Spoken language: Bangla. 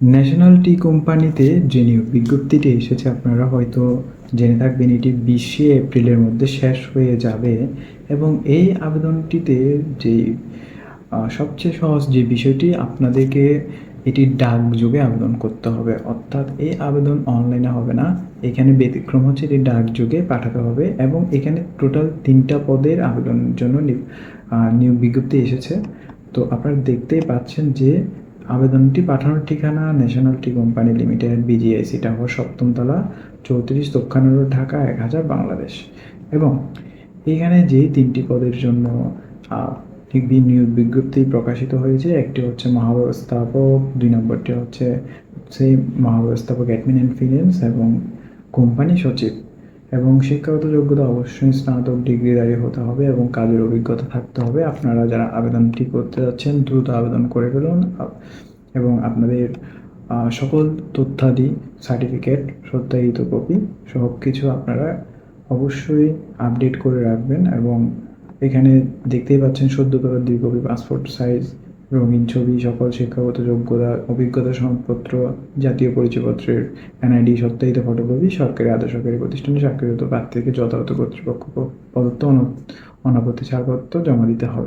ন্যাশনাল টি কোম্পানিতে যে নিয়োগ বিজ্ঞপ্তিটি এসেছে আপনারা হয়তো জেনে থাকবেন এটি 20শে এপ্রিলের মধ্যে শেষ হয়ে যাবে এবং এই আবেদনটিতে যে সবচেয়ে সহজ যে বিষয়টি আপনাদেরকে এটি ডাকযোগে আবেদন করতে হবে, অর্থাৎ এই আবেদন অনলাইনে হবে না। এখানে ব্যতিক্রম হচ্ছে এটি ডাকযোগে পাঠাতে হবে এবং এখানে টোটাল 3টা পদের আবেদনের জন্য নিয়োগ বিজ্ঞপ্তি এসেছে। তো আপনারা দেখতেই পাচ্ছেন যে আবেদনটি পাঠানোর ঠিকানা national tea company limited, বিজিআইসি tower, 7ম তলা, 34 দক্ষিণ রোড, ঢাকা 1000, বাংলাদেশ। এবং এখানে যে 3টি পদের জন্য নিয়োগ বিজ্ঞপ্তি প্রকাশিত হয়েছে, একটি হচ্ছে মহাব্যবস্থাপক, 2 নম্বরটি হচ্ছে সেই মহাব্যবস্থাপক অ্যাডমিন অ্যান্ড ফিন্যান্স এবং কোম্পানি সচিব। এবং শিক্ষাগত যোগ্যতা অবশ্যই স্নাতক ডিগ্রিধারী হতে হবে এবং কাজের অভিজ্ঞতা থাকতে হবে। আপনারা যারা আবেদনটি করতে যাচ্ছেন দ্রুত আবেদন করে ফেলুন এবং আপনাদের সকল তথ্যাদি, সার্টিফিকেট, সত্যায়িত কপি সব কিছু আপনারা অবশ্যই আপডেট করে রাখবেন। এবং এখানে দেখতেই পাচ্ছেন সদ্যতর 2 কপি পাসপোর্ট সাইজ রঙিন ছবি, সকল শিক্ষাগত যোগ্যতা, অভিজ্ঞতা সনদপত্র, জাতীয় পরিচয়পত্রের এনআইডি, সত্যায়িত ফটোকপি, সরকারি আধা সরকারি প্রতিষ্ঠানে চাকরিরত প্রার্থীকে যথাযথ কর্তৃপক্ষ প্রদত্ত অনাপত্তি ছাড়পত্র জমা দিতে হবে।